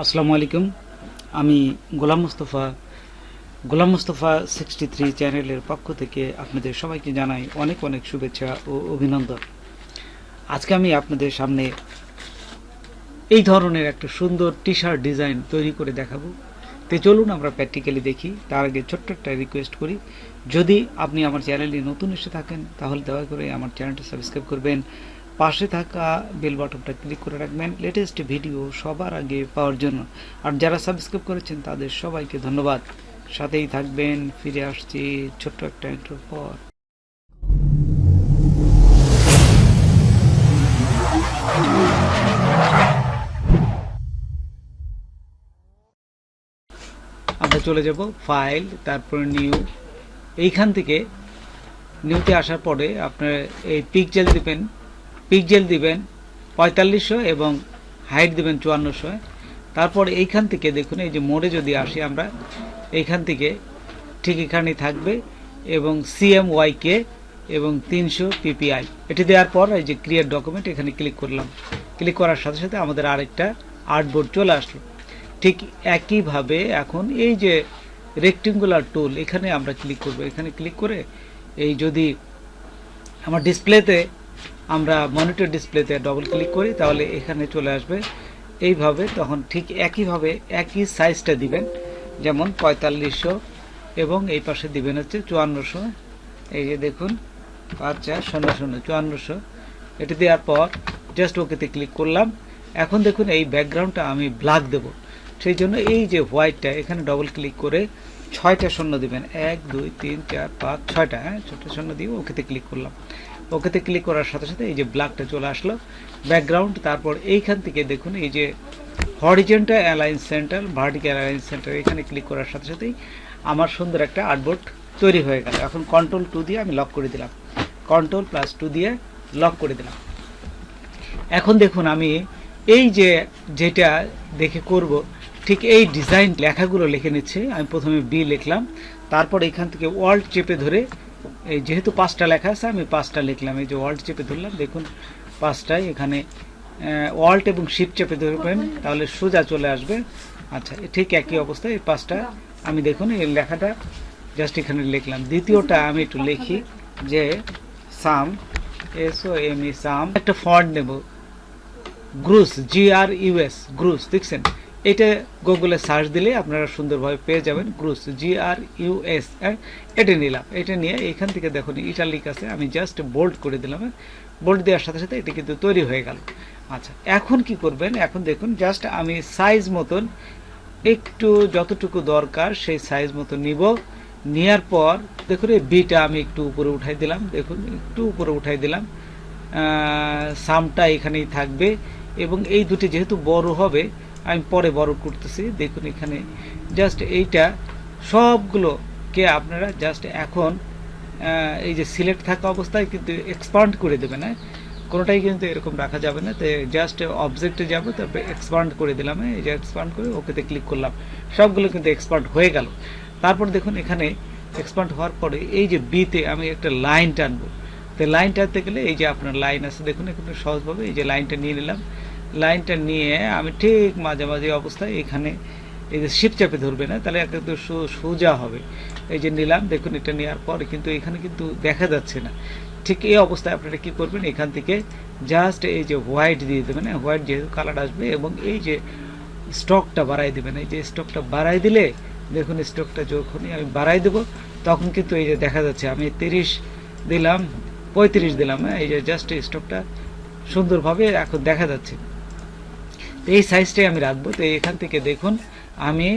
আসসালামু আলাইকুম। আমি গোলাম্মোস্তাফা 63 চ্যানেলের পক্ষ থেকে আপনাদের সবাইকে জানাই অনেক অনেক শুভেচ্ছা ও অভিনন্দন। আজকে আমি আপনাদের সামনে এই ধরনের একটা সুন্দর টি শার্ট ডিজাইন তৈরি করে দেখাবো। তো চলুন আমরা প্র্যাকটিক্যালি দেখি। তার আগে ছোট্ট একটা রিকোয়েস্ট করি, যদি আপনি আমার চ্যানেলে নতুন এসে থাকেন তাহলে দয়া করে আমার চ্যানেলটা সাবস্ক্রাইব করবেন, পাশে থাকা বেল বাটনটা ক্লিক করে রাখবেন লেটেস্ট ভিডিও সবার আগে পাওয়ার জন্য। আর যারা সাবস্ক্রাইব করেছেন তাদের সবাইকে ধন্যবাদ। সাথেই থাকবেন। ফিরে আসছি ছোট্ট একটা ইন্ট্রোর পর। আমরা চলে যাব ফাইল, তারপর নিউ। এইখান থেকে নিউতে আসার পরে আপনার এই পিকজেল দিবেন 4500 এবং হাইট দিবেন 5400। তারপর এইখান থেকে দেখুন, এই যে মোডে যদি আসি আমরা, এইখান থেকে ঠিক এখানেই থাকবে এবং CMYK এবং 300 PPI এটি দেওয়ার পর এই যে ক্রিয়েট ডকুমেন্ট এখানে ক্লিক করলাম। ক্লিক করার সাথে সাথে আমাদের আরেকটা আর্টবোর্ড চলে আসলো। ঠিক একইভাবে এখন এই যে রেক্টেঙ্গুলার টুল এখানে আমরা ক্লিক করব। এখানে ক্লিক করে এই যদি আমার ডিসপ্লেতে আমরা মনিটর ডিসপ্লেতে ডবল ক্লিক করি তাহলে এখানে চলে আসবে এইভাবে। তখন ঠিক একইভাবে একই সাইজটা দিবেন, যেমন 4500 এবং এই পাশে দিবেন হচ্ছে 5400। এই যে দেখুন 5400 5400 এটি দেওয়ার পর জাস্ট ওকেতে ক্লিক করলাম। এখন দেখুন এই ব্যাকগ্রাউন্ডটা আমি ব্ল্যাক দেব, সেই জন্য এই যে হোয়াইটটা এখানে ডবল ক্লিক করে 6টা শূন্য দিবেন, 1 2 3 4 5 6টা, 6টা শূন্য দিয়ে ওকেতে ক্লিক করলাম। ওকেতে ক্লিক করার সাথে সাথে এই যে ব্ল্যাকটা চলে আসলো ব্যাকগ্রাউন্ড। তারপর এইখান থেকে দেখুন এই যে horizontal align center, vertical align centre এখানে ক্লিক করার সাথে সাথেই আমার সুন্দর একটা আর্টবোর্ড তৈরি হয়ে গেল। এখন কন্ট্রোল 2 দিয়ে আমি লক করে দিলাম, কন্ট্রোল+2 দিয়ে লক করে দিলাম। এখন দেখুন আমি এই যে যেটা দেখে করব ঠিক এই ডিজাইন লেখাগুলো লিখে নিচ্ছে। আমি প্রথমে বি লিখলাম, তারপর এখান থেকে ওয়ার্ল্ড চেপে ধরে এই যেহেতু 5টা লেখা আছে আমি 5টা লিখলাম। এই যে ওয়ার্ল্ড চেপে ধরলাম, দেখুন 5টায় এখানে ওয়ার্ল্ড এবং শিফট চেপে ধরবেন তাহলে সোজা চলে আসবে। আচ্ছা, ঠিক একই অবস্থায় এই 5টা আমি দেখুন এই লেখাটা জাস্ট এখানে লিখলাম। দ্বিতীয়টা আমি একটু লিখি যে সাম, SOME সাম। একটা ফন্ট নেব, গ্রুস, GRUS, গ্রুস। দেখছেন এটা গুগলে সার্চ দিলে আপনারা সুন্দরভাবে পেয়ে যাবেন, গ্রুস GRUS। এটা নিলাম, এটা নিয়ে এখান থেকে দেখুন ইটালিক আছে, আমি জাস্ট বোল্ড করে দিলাম। বোল্ড দেওয়ার সাথে সাথে এটা কিন্তু তৈরি হয়ে গেল। আচ্ছা, এখন কি করবেন, এখন দেখুন জাস্ট আমি সাইজ মতন একটু যতটুকু দরকার সেই সাইজ মতো নিব। নেওয়ার পর দেখুন এই বিটা আমি একটু উপরে উঠাই দিলাম, দেখুন একটু উপরে উঠাই দিলাম। সামটা এখানেই থাকবে এবং এই দুটি যেহেতু বড় হবে আমি পরে বড় করতেছি। দেখুন এখানে জাস্ট এইটা সবগুলোকে আপনারা জাস্ট এখন এই যে সিলেক্ট থাকা অবস্থায় কিন্তু এক্সপান্ড করে দেবেন। কোনোটাই কিন্তু এরকম রাখা যাবে না। তো জাস্ট অবজেক্টে যাবো, তারপরে এক্সপান্ড করে দিলাম। এই যে এক্সপান্ড করে ওকেতে ক্লিক করলাম, সবগুলো কিন্তু এক্সপান্ড হয়ে গেল। তারপর দেখুন এখানে এক্সপান্ড হওয়ার পরে এই যে বিতে আমি একটা লাইন টানবো। তো লাইন টানতে গেলে এই যে আপনার লাইন আছে, দেখুন এখানে সহজভাবে এই যে লাইনটা নিয়ে নিলাম। লাইনটা নিয়ে আমি ঠিক মাঝামাঝি অবস্থায় এখানে এই যে শিফট চাপে ধরবে না, তাহলে একদম সোজা হবে। এই যে নিলাম, দেখুন এটা নেওয়ার পরে কিন্তু এখানে কিন্তু দেখা যাচ্ছে না। ঠিক এই অবস্থায় আপনারা কি করবেন, এখান থেকে জাস্ট এই যে হোয়াইট দিয়ে দেবেন, হোয়াইট যেহেতু কালার আসবে, এবং এই যে স্টকটা বাড়াই দেবেন। এই যে স্টকটা বাড়াই দিলে দেখুন স্টকটা যখনই আমি বাড়াই দেবো তখন কিন্তু এই যে দেখা যাচ্ছে আমি 30 দিলাম, 35 দিলাম। এই যে জাস্ট স্টকটা সুন্দরভাবে এখন দেখা যাচ্ছে। এই সাইজটাই আমি রাখবো। তো এখান থেকে দেখুন আমি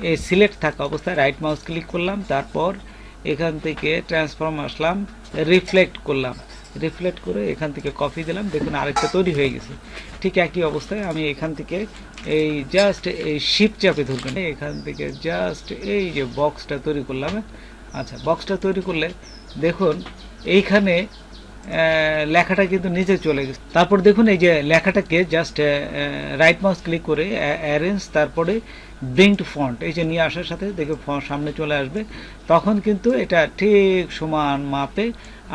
এই সিলেক্ট থাকা অবস্থায় রাইট মাউস ক্লিক করলাম, তারপর এখান থেকে ট্রান্সফর্ম আসলাম, রিফ্লেক্ট করলাম। রিফ্লেক্ট করে এখান থেকে কপি দিলাম, দেখুন আরেকটা তৈরি হয়ে গেছে। ঠিক একই অবস্থায় আমি এখান থেকে এই জাস্ট এই শিফট চাপে ধরবেন, এখান থেকে জাস্ট এই যে বক্সটা তৈরি করলাম। আচ্ছা, বক্সটা তৈরি করলে দেখুন এইখানে লেখাটা কিন্তু নিচে চলে গেছে। তারপর দেখুন এই যে লেখাটাকে জাস্ট রাইট মাউস ক্লিক করে অ্যারেঞ্জ, তারপরে ব্রিং টু ফন্ট এই যে নিয়ে আসার সাথে দেখে সামনে চলে আসবে। তখন কিন্তু এটা ঠিক সমান মাপে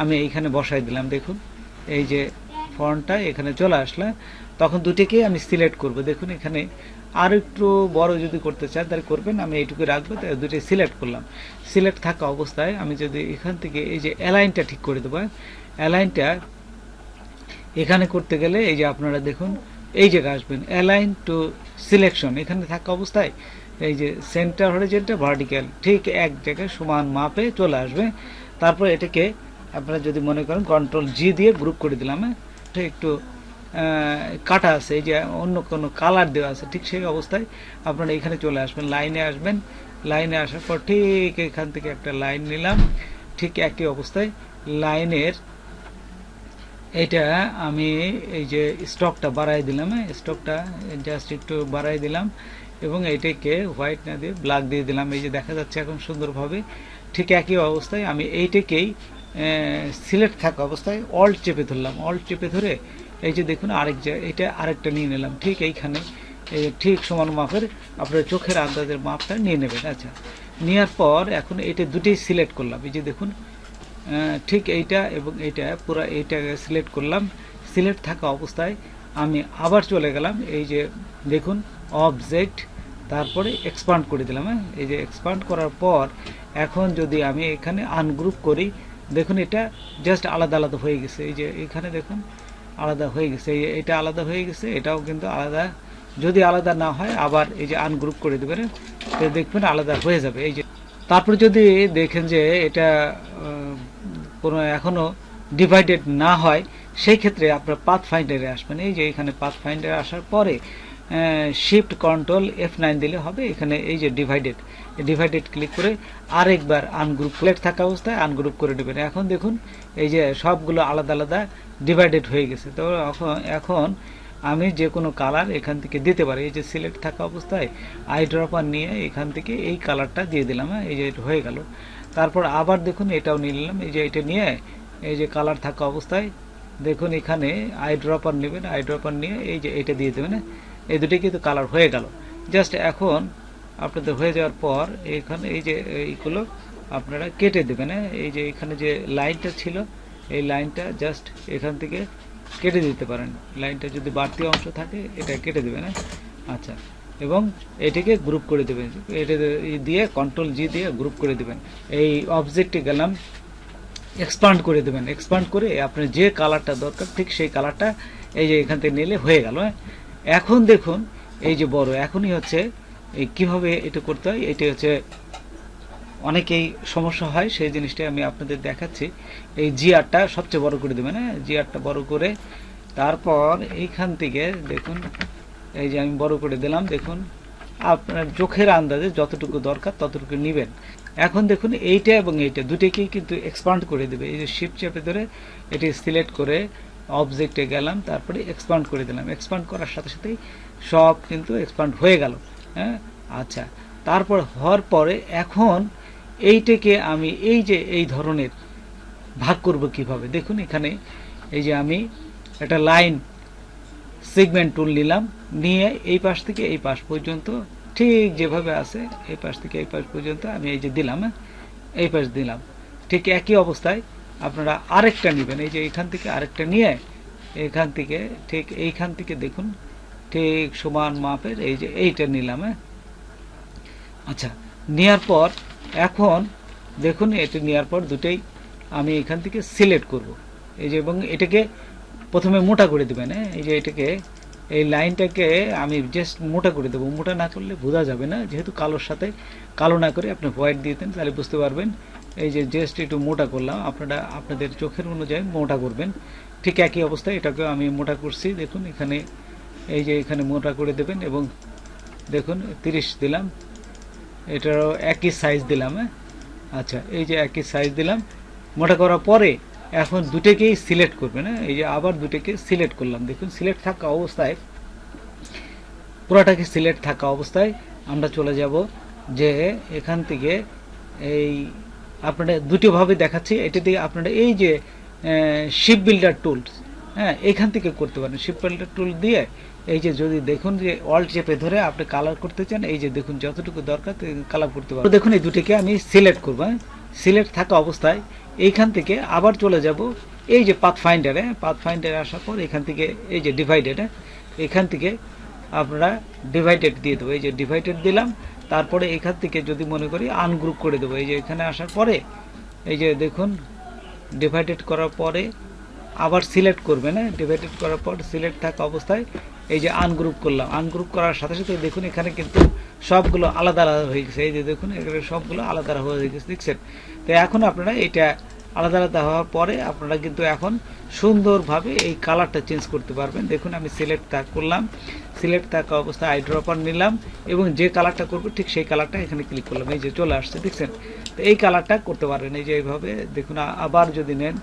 আমি এইখানে বসাই দিলাম। দেখুন এই যে ফন্টটা এখানে চলে আসলে তখন দুটিকে আমি সিলেক্ট করব। দেখুন এখানে আর একটু বড় যদি করতে চান তাহলে করবেন, আমি এইটুকু রাখবো। দুটি সিলেক্ট করলাম। সিলেক্ট থাকা অবস্থায় আমি যদি এখান থেকে এই যে অ্যালাইনটা ঠিক করে দেবো, অ্যালাইনটা এখানে করতে গেলে এই যে আপনারা দেখুন এই জায়গায় আসবেন, অ্যালাইন টু সিলেকশন, এখানে থাকা অবস্থায় এই যে সেন্টার হরিজন্টাল ভার্টিক্যাল ঠিক এক জায়গায় সমান মাপে চলে আসবে। তারপর এটাকে আপনারা যদি মনে করেন কন্ট্রোল জি দিয়ে গ্রুপ করে দিলাম। একটু কাটা আছে, এই যে অন্য কোনো কালার দেওয়া আছে, ঠিক সেই অবস্থায় আপনারা এখানে চলে আসবেন, লাইনে আসবেন। লাইনে আসার পর ঠিক এখান থেকে একটা লাইন নিলাম, ঠিক একই অবস্থায় লাইনের এটা আমি এই যে স্টকটা বাড়াই দিলাম, স্টকটা জাস্ট একটু বাড়াই দিলাম এবং এইটাকে হোয়াইট না দিয়ে ব্ল্যাক দিয়ে দিলাম। এই যে দেখা যাচ্ছে এখন সুন্দরভাবে। ঠিক একই অবস্থায় আমি এইটাকেই সিলেক্ট থাকা অবস্থায় অল্ট চেপে ধরলাম, অল্ট চেপে ধরে এই যে দেখুন এটা আরেকটা নিয়ে নিলাম, ঠিক এইখানে ঠিক সমান মাপের আপনার চোখের আন্দাজের মাপটা নিয়ে নেবেন। আচ্ছা, নেওয়ার পর এখন এটা দুটোই সিলেক্ট করলাম, এই যে দেখুন ঠিক এইটা এবং এইটা পুরো এইটাকে সিলেক্ট করলাম। সিলেক্ট থাকা অবস্থায় আমি আবার চলে গেলাম, এই যে দেখুন অবজেক্ট, তারপরে এক্সপান্ড করে দিলাম। এই যে এক্সপান্ড করার পর এখন যদি আমি এখানে আনগ্রুপ করি, দেখুন এটা জাস্ট আলাদা আলাদা হয়ে গেছে। এই যে এখানে দেখুন আলাদা হয়ে গেছে, এটা আলাদা হয়ে গেছে, এটাও কিন্তু আলাদা। যদি আলাদা না হয় আবার এই যে আনগ্রুপ করে দেবেন, দেখবেন আলাদা হয়ে যাবে। এই যে তারপর যদি দেখেন যে এটা কোনো এখনো ডিভাইডেড না হয়, সেই ক্ষেত্রে আপনার পাথ ফাইন্ডারে আসবেন। এই যে এখানে পাথ ফাইন্ডারে আসার পরে শিফট কন্ট্রোল F9 দিলে হবে। এখানে এই যে ডিভাইডেড ক্লিক করে আরেকবার আনগ্রুপ থাকা অবস্থায় আনগ্রুপ করে দেবেন। এখন দেখুন এই যে সবগুলো আলাদা আলাদা ডিভাইডেড হয়ে গেছে। তো এখন আমি যে কোনো কালার এখান থেকে দিতে পারি। এই যে সিলেক্ট থাকা অবস্থায় আই ড্রপার নিয়ে এখান থেকে এই কালারটা দিয়ে দিলাম, এই যে এটা হয়ে গেল। তারপর আবার দেখুন এটাও নিয়ে নিলাম, এই যে এটা নিয়ে এই যে কালার থাকা অবস্থায় দেখুন এখানে আই ড্রপার নেবেন, আই ড্রপার নিয়ে এই যে এটা দিয়ে দেবেন। এই দুটোই কিন্তু কালার হয়ে গেল। জাস্ট এখন আপনাদের হয়ে যাওয়ার পর এখানে এই যে এইগুলো আপনারা কেটে দেবেন। এই যে এখানে যে লাইনটা ছিল এই লাইনটা জাস্ট এখান থেকে কেটে দিতে পারেন। লাইনটা যদি বাড়তি অংশ থাকে এটা কেটে দেবেন। আচ্ছা, এবং এটিকে গ্রুপ করে দেবেন, এটা দিয়ে কন্ট্রোল জি দিয়ে গ্রুপ করে দেবেন। এই অবজেক্টে গেলাম, এক্সপান্ড করে দেবেন। এক্সপান্ড করে আপনার যে কালারটা দরকার ঠিক সেই কালারটা এই যে এখান থেকে নিলে হয়ে গেল। এখন দেখুন এই যে বড়, এখনই হচ্ছে এই কিভাবে এটা করতে হয়, এটি হচ্ছে অনেকেই সমস্যা হয়, সেই জিনিসটা আমি আপনাদের দেখাচ্ছি। এই জিআরটা সবচেয়ে বড় করে দেবেন, জিআরটা বড় করে তারপর এইখান থেকে দেখুন এই যে আমি বড় করে দিলাম। দেখুন আপনার চোখের আন্দাজে যতটুকু দরকার ততটুকু নেবেন। এখন দেখুন এইটা এবং এইটা দুটোকেই কিন্তু এক্সপান্ড করে দেবে। এই যে শিফট চেপে ধরে এটি সিলেক্ট করে অবজেক্টে গেলাম, তারপরে এক্সপান্ড করে দিলাম। এক্সপান্ড করার সাথে সাথেই সব কিন্তু এক্সপান্ড হয়ে গেল। হ্যাঁ, আচ্ছা, তারপর হওয়ার পরে এখন এইটাকে আমি এই যে এই ধরনের ভাগ করব কিভাবে, দেখুন এখানে এই যে আমি একটা লাইন সেগমেন্ট টুল নিলাম, নিয়ে এই পাশ থেকে এই পাশ পর্যন্ত ঠিক যেভাবে আছে এই পাশ থেকে এই পাশ পর্যন্ত আমি এই যে দিলাম, এই পাশ দিলাম। ঠিক একই অবস্থায় আপনারা আরেকটা নেবেন, এই যে এখান থেকে আরেকটা নিয়ে এখান থেকে ঠিক এইখান থেকে দেখুন ঠিক সমান মাপের এই যে এইটা নিলাম। আচ্ছা, নেওয়ার পর এখন দেখুন এটা নেওয়ার পর দুটোই আমি এখান থেকে সিলেক্ট করব। এই যে এবং এটাকে প্রথমে মোটা করে দেবেন। এই যে এটাকে এই লাইনটাকে আমি জাস্ট মোটা করে দেবো। মোটা না করলে বোঝা যাবে না, যেহেতু কালোর সাথে কালো না করে আপনি হোয়াইট দিয়ে দেন তাহলে বুঝতে পারবেন। এই যে জাস্ট একটু মোটা করলাম, আপনারা আপনাদের চোখের অনুযায়ী মোটা করবেন। ঠিক একই অবস্থায় এটাকে আমি মোটা করছি। দেখুন এখানে এই যে এখানে মোটা করে দেবেন এবং দেখুন 30 দিলাম, এটারও একই সাইজ দিলাম। আচ্ছা, এই যে একই সাইজ দিলাম। মোটা করার পরে এখন দুটোকেই সিলেক্ট করবেন। এই যে আবার দুটোকে সিলেক্ট করলাম। দেখুন সিলেক্ট থাকা অবস্থায় পুরাটাকে সিলেক্ট থাকা অবস্থায় আমরা চলে যাব যে এখান থেকে এই আপনারা দুটোভাবে দেখাচ্ছি। এটা দিয়ে আপনারা এই যে শিপ বিল্ডার টুলস, হ্যাঁ, এখান থেকে করতে পারেন। শিপ বিল্ডার টুল দিয়ে এই যে যদি দেখুন যে অল্ট চেপে ধরে আপনি কালার করতে চান, এই যে দেখুন যতটুকু দরকার কালার করতে পারবেন। দেখুন এই দুটোকে আমি সিলেক্ট করবো। সিলেক্ট থাকা অবস্থায় এইখান থেকে আবার চলে যাব এই যে পাথ ফাইন্ডারে। পাথ ফাইন্ডারে আসার পর এখান থেকে এই যে এখান থেকে আপনারা ডিভাইডেড দিয়ে দেবো, এই যে ডিভাইডেড দিলাম। তারপরে এখান থেকে যদি মনে করি আনগ্রুপ করে দেবো, এই যে এখানে আসার পরে এই যে দেখুন ডিভাইডেড করার পরে আবার সিলেক্ট করবেন, হ্যাঁ, ডিভাইডেড করার পর সিলেক্ট থাকা অবস্থায় এই যে আনগ্রুপ করলাম। আনগ্রুপ করার সাথে সাথে দেখুন এখানে কিন্তু সবগুলো আলাদা আলাদা হয়ে গেছে, এই যে দেখুন এখানে সবগুলো আলাদা আলাদা হয়ে গেছে, দেখছেন? তো এখন আপনারা এটা আলাদা আলাদা হওয়ার পরে আপনারা কিন্তু এখন সুন্দরভাবে এই কালারটা চেঞ্জ করতে পারবেন। দেখুন আমি সিলেক্ট করলাম, সিলেক্ট থাকা অবস্থায় আই ড্রপার নিলাম এবং যে কালারটা করবো ঠিক সেই কালারটা এখানে ক্লিক করলাম, এই যে চলে আসছে, দেখছেন? তো এই কালারটা করতে পারবেন এই যে এইভাবে। দেখুন আবার যদি নেন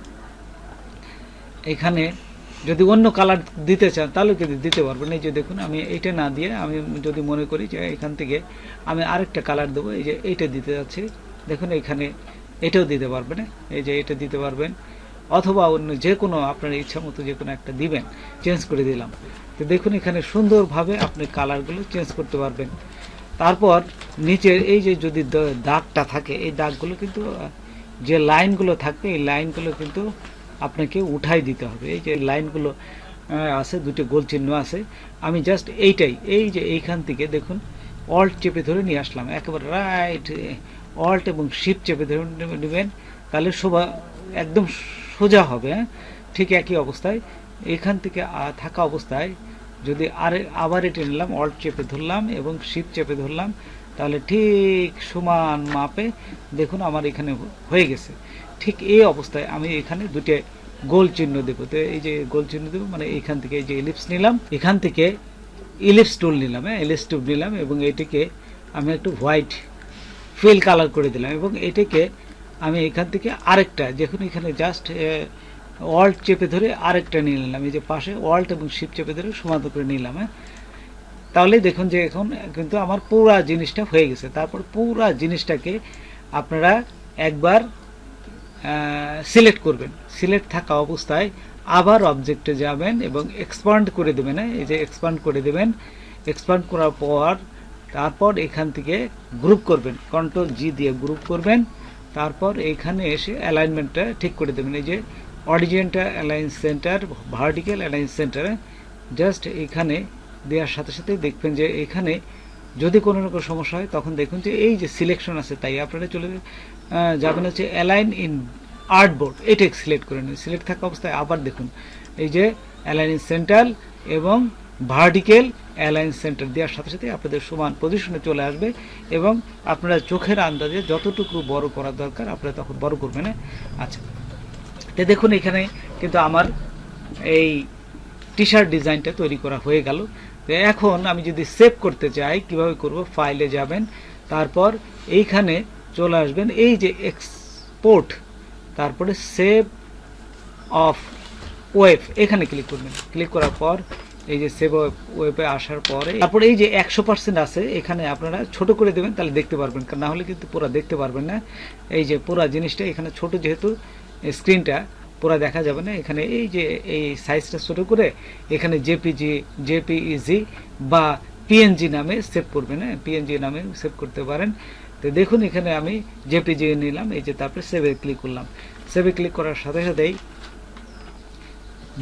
এখানে যদি অন্য কালার দিতে চান তাহলে কিন্তু দিতে পারবেন। এই যে দেখুন আমি এইটা না দিয়ে আমি যদি মনে করি যে এখান থেকে আমি আরেকটা কালার দেবো, এই যে এইটা দিতে যাচ্ছি, দেখুন এখানে এটাও দিতে পারবেন, এই যে এটা দিতে পারবেন, অথবা অন্য যে কোনো আপনার ইচ্ছা মতো যে কোনো একটা দিবেন, চেঞ্জ করে দিলাম। তো দেখুন এখানে সুন্দরভাবে আপনি কালারগুলো চেঞ্জ করতে পারবেন। তারপর নিচের এই যে যদি দাগটা থাকে এই দাগগুলো কিন্তু যে লাইনগুলো থাকবে এই লাইনগুলো কিন্তু আপনাকে উঠাই দিতে হবে। এই যে লাইনগুলো আছে দুটো গোল চিহ্ন আছে, আমি জাস্ট এইটাই এই যে এইখান থেকে দেখুন অল্ট চেপে ধরে নিয়ে আসলাম, একেবারে রাইট অল্ট এবং শিফট চেপে ধরে নেবেন, তাহলে একদম সোজা হবে। ঠিক একই অবস্থায় এখান থেকে থাকা অবস্থায় যদি আবার এটা নিলাম, অল্ট চেপে ধরলাম এবং শিফট চেপে ধরলাম, তাহলে ঠিক সমান মাপে দেখুন আমার এখানে হয়ে গেছে। ঠিক এই অবস্থায় আমি এখানে দুটো গোল চিহ্ন দেবো। তো এই যে গোল চিহ্ন দেবো মানে এখান থেকে এই যে ইলিপস নিলাম, এখান থেকে ইলিপস টুল নিলাম, ইলিপস টুল নিলাম এবং এটিকে আমি একটু হোয়াইট ফিল কালার করে দিলাম এবং এটাকে আমি এখান থেকে আরেকটা দেখুন এখানে জাস্ট অল্ট চেপে ধরে আরেকটা নিয়ে নিলাম, এই যে পাশে অল্ট এবং শিফট চেপে ধরে সমান করে নিলাম। তাহলে দেখুন যে এখন কিন্তু আমার পুরা জিনিসটা হয়ে গেছে। তারপর পুরা জিনিসটাকে আপনারা একবার সিলেক্ট করবেন, সিলেক্ট থাকা অবস্থায় আবার অবজেক্টে যাবেন এবং এক্সপান্ড করে দেবেন, এই যে এক্সপান্ড করে দেবেন। এক্সপান্ড করার পর তারপর এখান থেকে গ্রুপ করবেন, কন্ট্রোল জি দিয়ে গ্রুপ করবেন। তারপর এখানে এসে অ্যালাইনমেন্টটা ঠিক করে দেবেন, এই যে অরিজিনটা align center, vertical align center, just এখানে দেওয়ার সাথে সাথে দেখবেন যে এখানে যদি কোনো রকম সমস্যা হয় তখন দেখুন যে এই যে সিলেকশন আছে তাই আপনারা চলে যাবেন হচ্ছে অ্যালাইন ইন আর্টবোর্ড, এটা সিলেক্ট করে নিন। সিলেক্ট থাকা অবস্থায় আবার দেখুন এই যে অ্যালাইন ইন সেন্টার এবং ভার্টিক্যাল অ্যালাইন সেন্টার দেওয়ার সাথে সাথে আপনাদের সমান পজিশনে চলে আসবে এবং আপনারা চোখের আন্দাজে যতটুকু বড় করার দরকার আপনারা তখন বড় করবেন। আচ্ছা, তো দেখুন এখানে কিন্তু আমার এই টি শার্ট ডিজাইনটা তৈরি করা হয়ে গেল। তো এখন আমি যদি সেভ করতে চাই কিভাবে করব, ফাইলে যাবেন, তারপর এইখানে চলে আসবেন, এই যে এক্সপোর্ট, তারপরে সেভ অফ ওয়েব এখানে ক্লিক করবেন। ক্লিক করার পর এই যে সেভ ওয়েবে আসার পরে তারপরে এই যে 100% আছে এখানে আপনারা ছোট করে দেবেন, তাহলে দেখতে পারবেন, না হলে কিন্তু পুরো দেখতে পারবেন না। এই যে পুরো জিনিসটা এখানে ছোট, যেহেতু স্ক্রিনটা পুরো দেখা যাবে না, এখানে এই যে এই সাইজটা ছোট করে এখানে জেপিইজি বা পিএনজি নামে সেভ করবেন, পিএনজি নামে সেভ করতে পারেন। তো দেখুন এখানে আমি জেপিজি নিলাম, এই যে তারপরে সেভে ক্লিক করলাম। সেভে ক্লিক করার সাথে সাথেই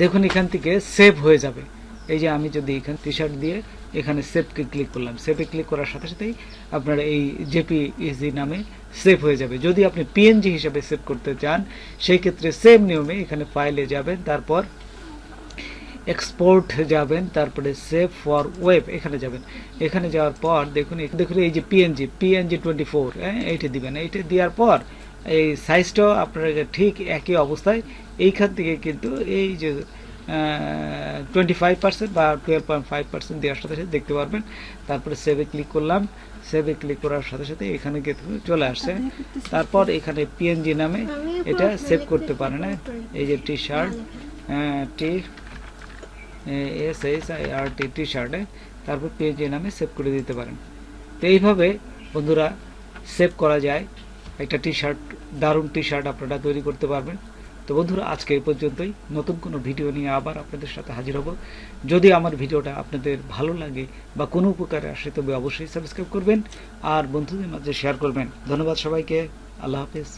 দেখুন এখান থেকে সেভ হয়ে যাবে। এই যে আমি যদি এখানে টি শার্ট দিয়ে এখানে সেভকে ক্লিক করলাম, সেভে ক্লিক করার সাথে সাথেই আপনার এই জেপিইজি নামে সেভ হয়ে যাবে। যদি আপনি পিএনজি হিসাবে সেভ করতে চান সেই ক্ষেত্রে সেম নিয়মে এখানে ফাইলে যাবেন, তারপর এক্সপোর্ট যাবেন, তারপরে সেভ ফর ওয়েব এখানে যাবেন। এখানে যাওয়ার পর দেখুন এই যে পিএনজি 24 এইটা দিবেন। এইটা দেওয়ার পর এই সাইজটাও আপনার ঠিক একই অবস্থায় এইখান থেকে কিন্তু এই যে 25% বা 12.5% দেওয়ার সাথে সাথে দেখতে পারবেন। তারপরে সেভে ক্লিক করলাম, সেভে ক্লিক করার সাথে সাথে এখানে চলে আসছে। তারপর এখানে পিএনজি নামে এটা সেভ করতে পারেন, এই যে টি শার্ট টি শার্টে তারপর পিএনজি নামে সেভ করে দিতে পারেন। তো এইভাবে বন্ধুরা সেভ করা যায় একটা টি শার্ট, দারুণ টি শার্ট আপনারা তৈরি করতে পারবেন। তো বন্ধুরা আজকে এই পর্যন্তই, নতুন কোনো ভিডিও নিয়ে আবার আপনাদের সাথে হাজির হব। যদি আমার ভিডিওটা আপনাদের ভালো লাগে বা কোনো উপকারে আসে তবে অবশ্যই সাবস্ক্রাইব করবেন আর বন্ধুদের মাঝে শেয়ার করবেন। ধন্যবাদ সবাইকে, আল্লাহ হাফেজ।